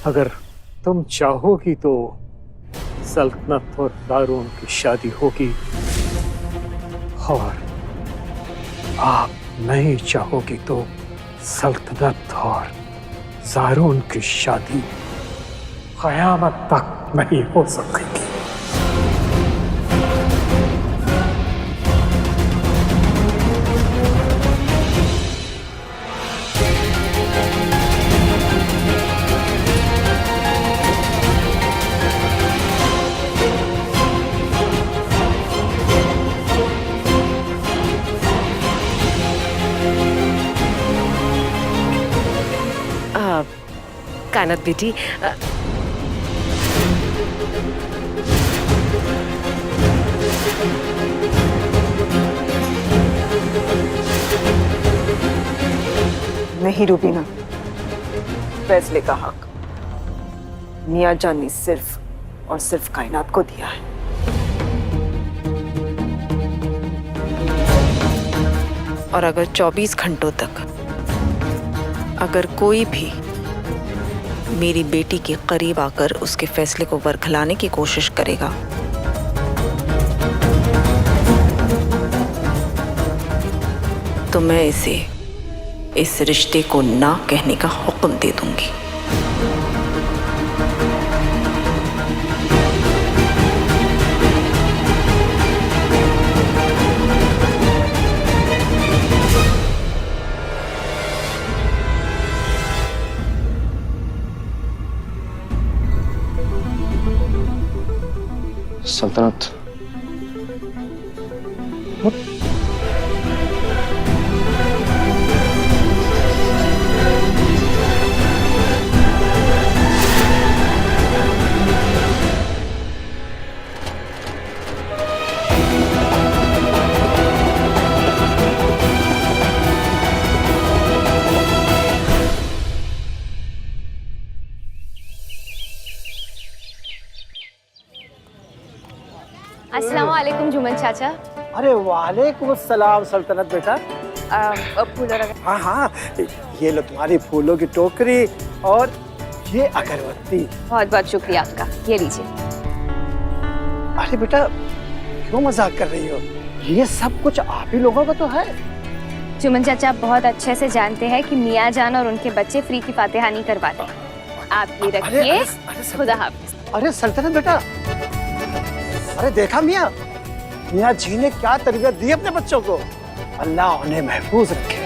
अगर तुम चाहोगी तो सल्तनत और दारून की शादी होगी, और आप नहीं चाहोगी तो सल्तनत और दारून की शादी क़यामत तक नहीं हो सकेगी। कायनात बेटी, नहीं रूबीना, फैसले का हक मियां जान ने सिर्फ और सिर्फ कायनात को दिया है। और अगर 24 घंटों तक अगर कोई भी मेरी बेटी के करीब आकर उसके फैसले को बरखलाने की कोशिश करेगा तो मैं इसे इस रिश्ते को ना कहने का हुक्म दे दूंगी। सल्तनत, अस्सलाम वालेकुम जुमन चाचा। अरे वालेकुम अस्सलाम सल्तनत बेटा। फूल। हाँ हाँ, ये लो तुम्हारी फूलों की टोकरी और ये अगरबत्ती। बहुत बहुत शुक्रिया आपका, ये लीजिए। अरे बेटा क्यों मजाक कर रही हो, ये सब कुछ आप ही लोगों का तो है। जुमन चाचा, आप बहुत अच्छे से जानते हैं कि मियाँ जान और उनके बच्चे फ्री की फातिहा नहीं करवाते। आप ये रखिए, खुदा हाफिज। अरे सल्तनत बेटा, अरे देखा मियाँ जी ने क्या तरबियत दी अपने बच्चों को, अल्लाह उन्हें महफूज रखे।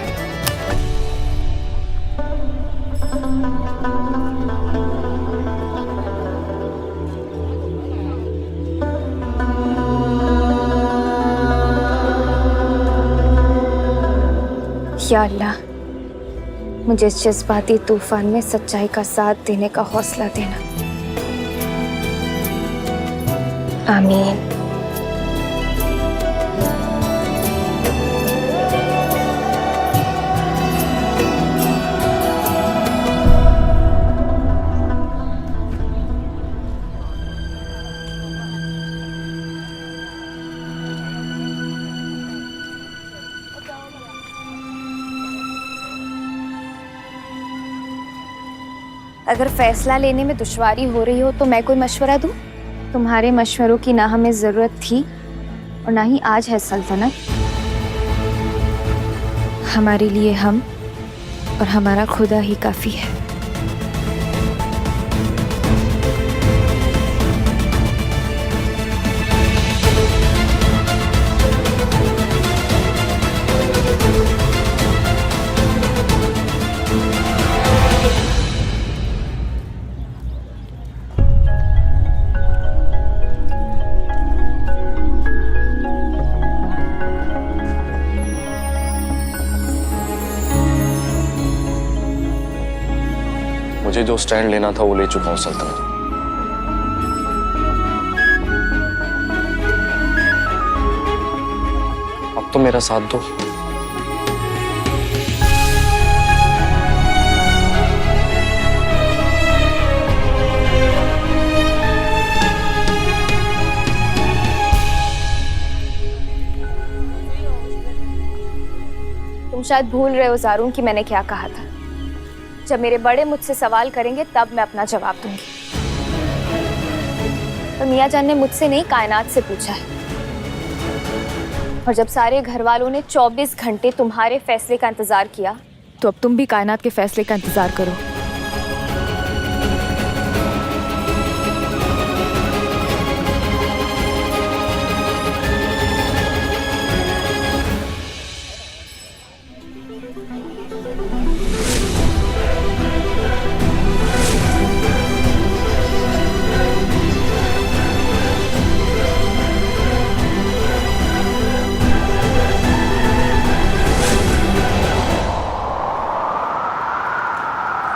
या अल्लाह, मुझे इस जज्बाती तूफान में सच्चाई का साथ देने का हौसला देना। आमीन। अगर फैसला लेने में दुश्वारी हो रही हो तो मैं कोई मशवरा दूं? तुम्हारे मशवरों की ना हमें जरूरत थी और ना ही आज है सल्तनत। हमारे लिए हम और हमारा खुदा ही काफी है। मुझे जो स्टैंड लेना था वो ले चुका हूं सल्तनत। अब तो मेरा साथ दो। तुम शायद भूल रहे हो ज़ारून कि मैंने क्या कहा था। जब मेरे बड़े मुझसे सवाल करेंगे तब मैं अपना जवाब दूंगी। तो मियाँ जान ने मुझसे नहीं, कायनात से पूछा है। और जब सारे घर वालों ने 24 घंटे तुम्हारे फैसले का इंतजार किया, तो अब तुम भी कायनात के फैसले का इंतजार करो।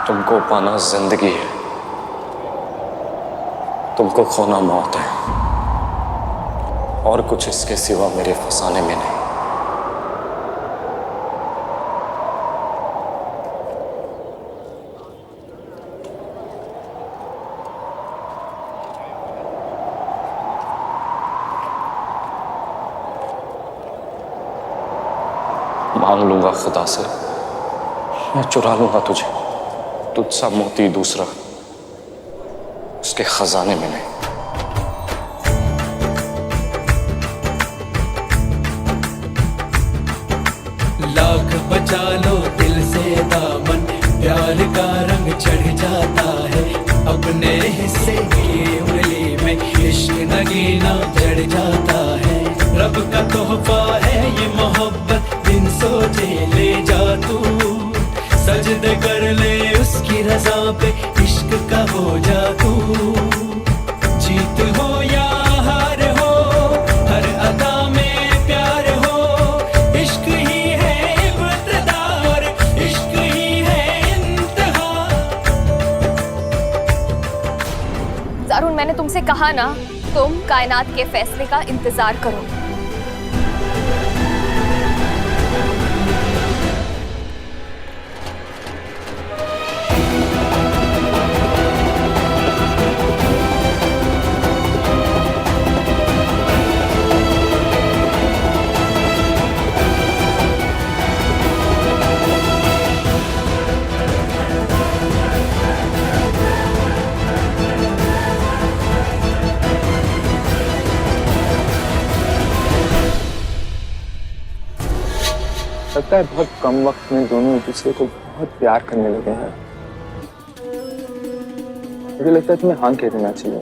तुमको पाना जिंदगी है, तुमको खोना मौत है, और कुछ इसके सिवा मेरे फंसाने में नहीं। मांग लूंगा खुदा से, मैं चुरा लूंगा तुझे, तुझसा मोती दूसरा उसके खजाने में नहीं। लाख बचा लो दिल से दामन, प्यार का रंग चढ़ जाता है। अपने हिस्से की उंगली में इश्क नगीना चढ़ जाता है। रब का तोहफा है ये मोहब्बत, बिन सोचे ले जा तू। सजदे कर ले उसकी रज़ा पे, इश्क का हो जा तू। जीत हो या हार हो, हर अदा में प्यार हो। इश्क ही है इब्तिदा और इश्क ही है इंतहा। ज़ारून, मैंने तुमसे कहा ना, तुम कायनात के फैसले का इंतजार करो। लगता है बहुत कम वक्त में दोनों एक दूसरे को बहुत प्यार करने लगे हैं। मुझे लगता है तुम्हें हाँ कह देना चाहिए।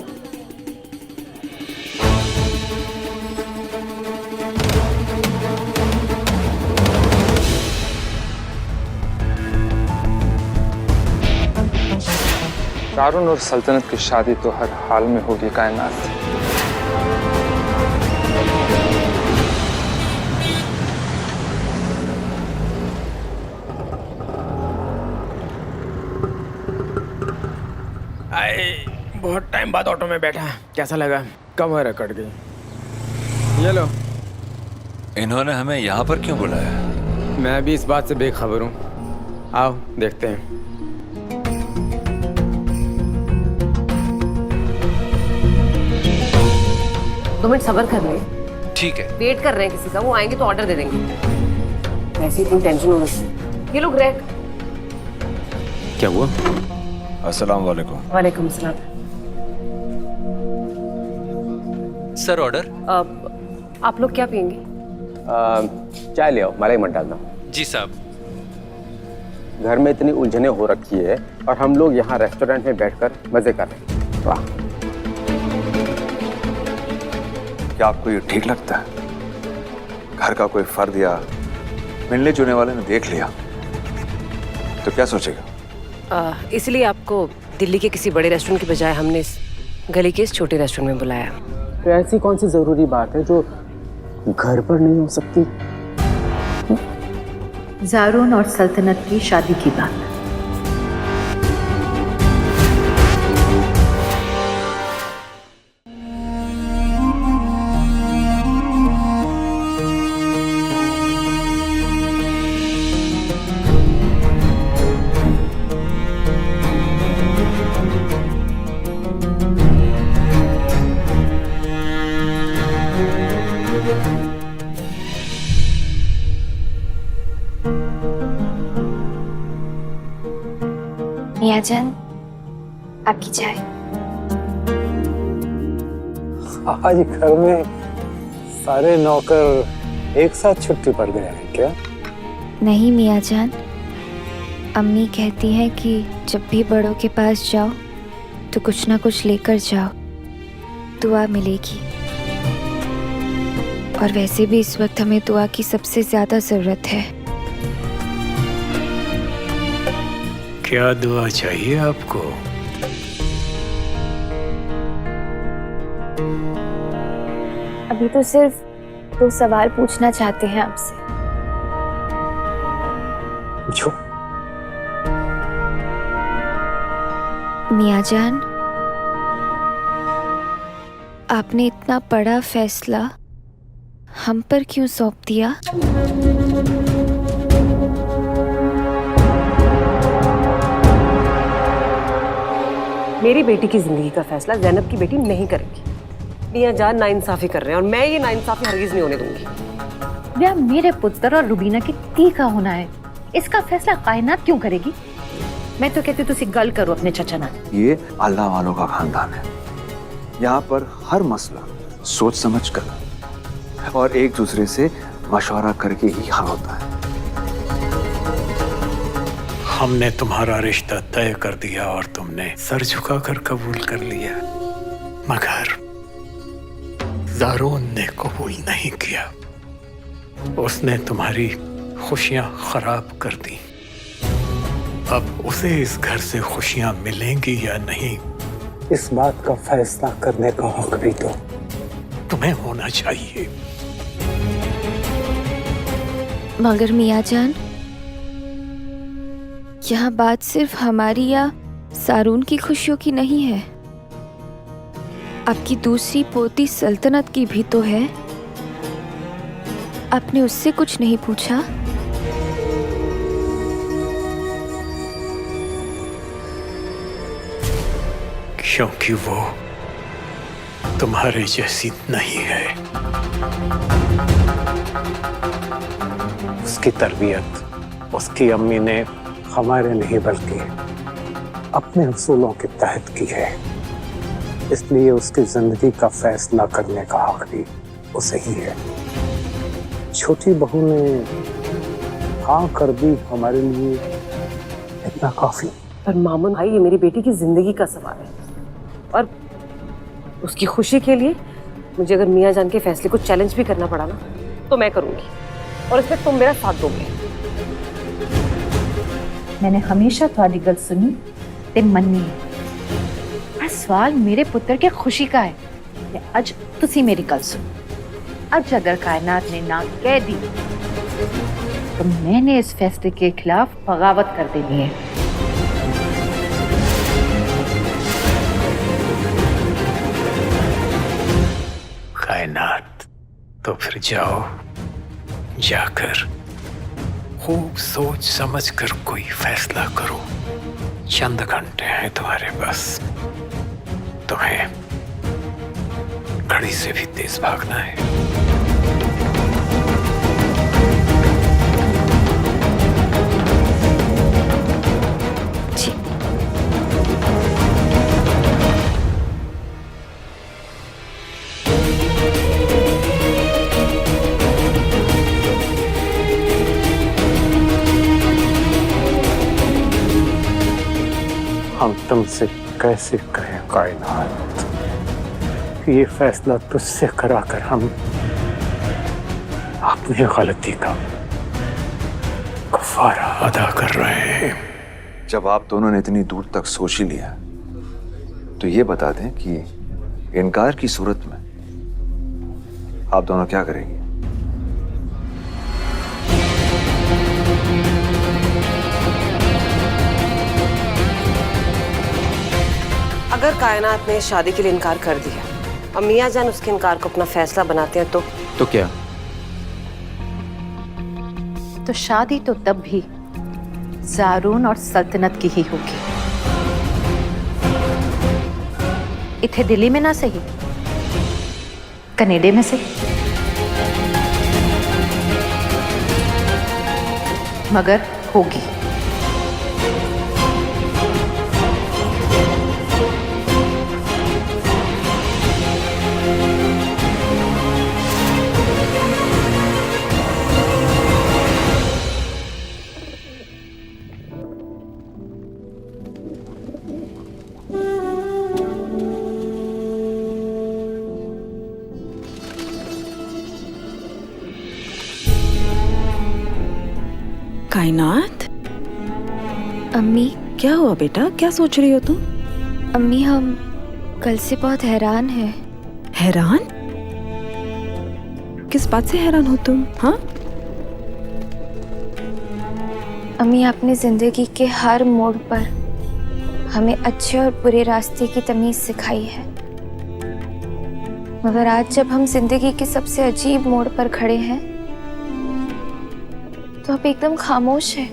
शारून और सल्तनत की शादी तो हर हाल में होगी कायनात। बहुत टाइम बाद ऑटो में बैठा, कैसा लगा? कमर अकड़ गई। ये लो। इन्होंने हमें यहाँ पर क्यों बुलाया? मैं भी इस बात से बेखबर हूँ। आओ देखते हैं। 2 मिनट सब्र कर ले। ठीक है। वेट कर रहे हैं किसी का, वो आएंगे तो ऑर्डर दे देंगे। ऐसी इतनी टेंशन हो रही। ये लोग रैक। क्या हुआ? अस्सलाम वालेकुम। वालेकुम सलाम। Sir order. आप लोग क्या पियेंगे? चाय ले आओ, मलाई मत डालना। जी साहब। घर में इतनी उलझने हो रखी है और हम लोग यहाँ रेस्टोरेंट में बैठकर मजे कर रहे हैं। वाह। क्या आपको ये ठीक लगता है? घर का कोई फर्द या मिलने जुलने वाले ने देख लिया तो क्या सोचेगा? इसलिए आपको दिल्ली के किसी बड़े रेस्टोरेंट के बजाय हमने इस गली के इस छोटे रेस्टोरेंट में बुलाया। तो ऐसी कौन सी जरूरी बात है जो घर पर नहीं हो सकती? ज़ारून और सल्तनत की शादी की बात। मियाँ जान, आपकी चाय। आज घर में सारे नौकर एक साथ छुट्टी पर गए हैं क्या? नहीं मियाँ जान, अम्मी कहती हैं कि जब भी बड़ों के पास जाओ तो कुछ ना कुछ लेकर जाओ, दुआ मिलेगी। और वैसे भी इस वक्त हमें दुआ की सबसे ज्यादा जरूरत है। क्या दुआ चाहिए आपको? अभी तो सिर्फ 2 सवाल पूछना चाहते हैं आपसे। पूछो। मियाँ जान, आपने इतना बड़ा फैसला हम पर क्यों सौंप दिया? मेरी बेटी की जिंदगी का फैसला जैनब की बेटी नहीं करेगी। मियाँ जान नाइंसाफी कर रहे हैं और मैं ये नाइंसाफी हरगिज नहीं होने दूंगी। ब्याह मेरे पुत्र और रुबीना के धी का होना है, इसका फैसला कायनात क्यों करेगी? मैं तो कहती तुसी गल करो अपने चचा नाल। ये अल्लाह वालों का खानदान है। यहाँ पर हर मसला सोच समझ कर और एक दूसरे से मशवरा करके ही हल होता है। हमने तुम्हारा रिश्ता तय कर दिया और तुमने सर झुकाकर कबूल कर लिया, मगर ज़ारून ने कबूल नहीं किया। उसने तुम्हारी खुशियां खराब कर दी। अब उसे इस घर से खुशियां मिलेंगी या नहीं, इस बात का फैसला करने का हक भी तो तुम्हें होना चाहिए। मगर मियाँ जान, यहाँ बात सिर्फ हमारी या सारून की खुशियों की नहीं है, आपकी दूसरी पोती सल्तनत की भी तो है। आपने उससे कुछ नहीं पूछा? क्योंकि वो तुम्हारे जैसी नहीं है। उसकी तरबियत उसकी अम्मी ने हमारे नहीं बल्कि अपने उसूलों के तहत की है, इसलिए उसकी जिंदगी का फैसला करने का हक भी उसे ही है। छोटी बहू ने हाँ कर दी हमारे लिए, इतना काफी। पर मामून भाई, ये मेरी बेटी की जिंदगी का सवाल है और उसकी खुशी के लिए मुझे अगर मियाँ जान के फैसले को चैलेंज भी करना पड़ा ना तो मैं करूंगी, और इसमें तुम मेरा साथ दोगे। मैंने हमेशा तुम्हारी गल सुनी ते मन्नी है। पर सवाल मेरे पुत्र के खुशी का है कि आज तुसी मेरी गल सुनो। आज अगर कायनात ने ना कह दी तो मैंने इस फैसले के खिलाफ बगावत कर देनी है। कायनात, तो फिर जाओ, जाकर खूब सोच समझ कर कोई फैसला करो। चंद घंटे हैं तुम्हारे पास, तुम्हें घड़ी से भी तेज भागना है। जी। हम तुमसे कैसे कहें कायनात, ये फैसला तुझसे कराकर हम अपनी गलती का कफारा अदा कर रहे हैं। जब आप दोनों ने इतनी दूर तक सोच ही लिया तो ये बता दें कि इनकार की सूरत में आप दोनों क्या करेंगे? अगर कायनात ने शादी के लिए इनकार कर दिया और मियाँ जान उसके इनकार को अपना फैसला बनाते हैं तो क्या? तो शादी तो तब भी ज़ारून और सल्तनत की ही होगी। इथे दिल्ली में ना सही, कनेडा में सही, मगर होगी। कायनात, अम्मी, क्या हुआ बेटा? क्या सोच रही हो तुम? अम्मी हम कल से बहुत हैरान हैं। हैरान? किस बात से हैरान हो तुम? हाँ? अम्मी, आपने जिंदगी के हर मोड़ पर हमें अच्छे और बुरे रास्ते की तमीज सिखाई है, मगर आज जब हम जिंदगी के सबसे अजीब मोड़ पर खड़े हैं तो आप एकदम खामोश हैं।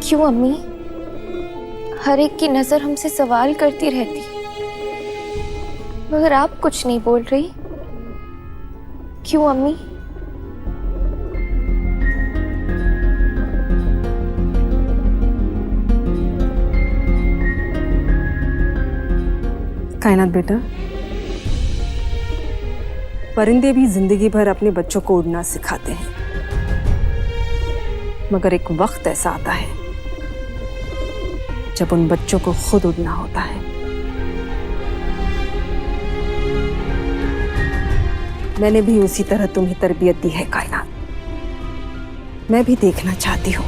क्यों अम्मी? हर एक की नजर हमसे सवाल करती रहती, मगर आप कुछ नहीं बोल रही। क्यों अम्मी? कायनात बेटा, परिंदे भी जिंदगी भर अपने बच्चों को उड़ना सिखाते हैं, मगर एक वक्त ऐसा आता है जब उन बच्चों को खुद उड़ना होता है। मैंने भी उसी तरह तुम्हें तरबियत दी है कायनात। मैं भी देखना चाहती हूँ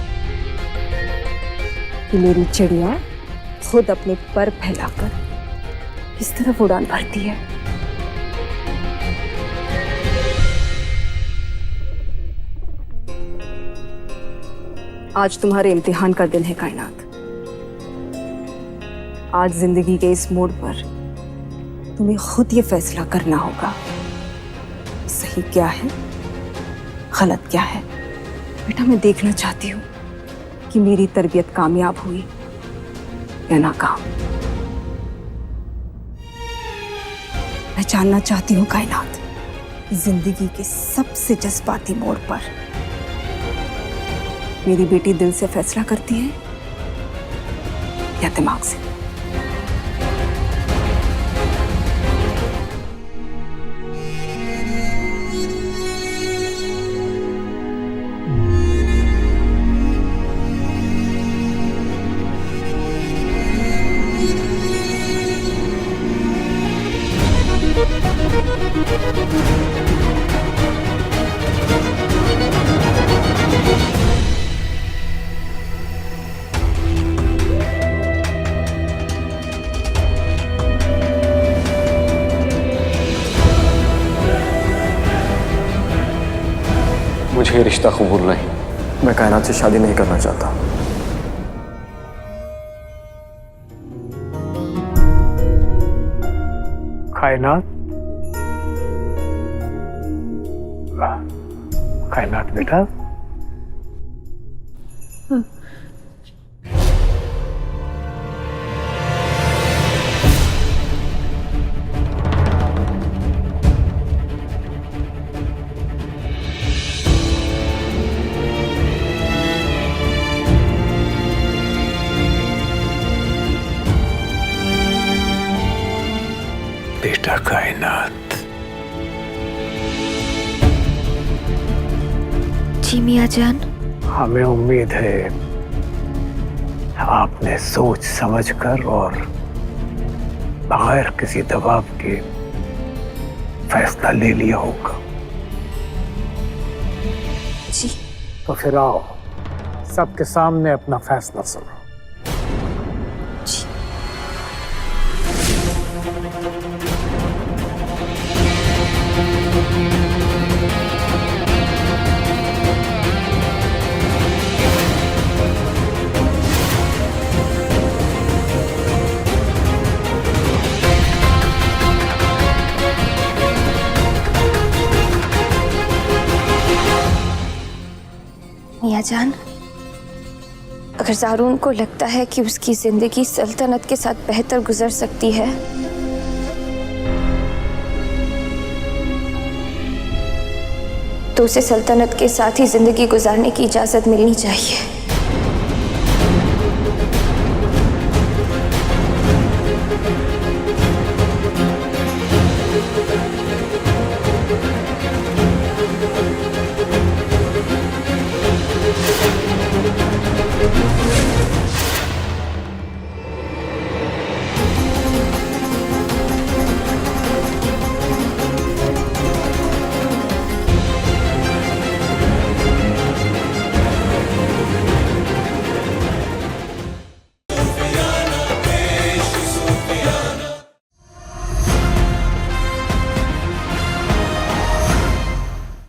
कि मेरी चिड़िया खुद अपने पर फैलाकर किस तरफ उड़ान भरती है। आज तुम्हारे इम्तिहान का दिन है कायनात। आज जिंदगी के इस मोड़ पर तुम्हें खुद ये फैसला करना होगा, सही क्या है, गलत क्या है। बेटा, मैं देखना चाहती हूँ कि मेरी तरबियत कामयाब हुई या नाकाम। मैं जानना चाहती हूँ कायनात, जिंदगी के सबसे जज्बाती मोड़ पर मेरी बेटी दिल से फैसला करती है या दिमाग से। मुझे ये रिश्ता कबूल नहीं। मैं कायनात से शादी नहीं करना चाहता। कायनात, कायनात बेटा, बेटा कायनात। जी मियाँ जान। हमें उम्मीद है आपने सोच समझकर और बगैर किसी दबाव के फैसला ले लिया होगा। जी। तो फिर आओ, सबके सामने अपना फैसला सुनो। जी। मियाँ जान, अगर ज़ारून को लगता है कि उसकी जिंदगी सल्तनत के साथ बेहतर गुजर सकती है, तो उसे सल्तनत के साथ ही जिंदगी गुजारने की इजाजत मिलनी चाहिए।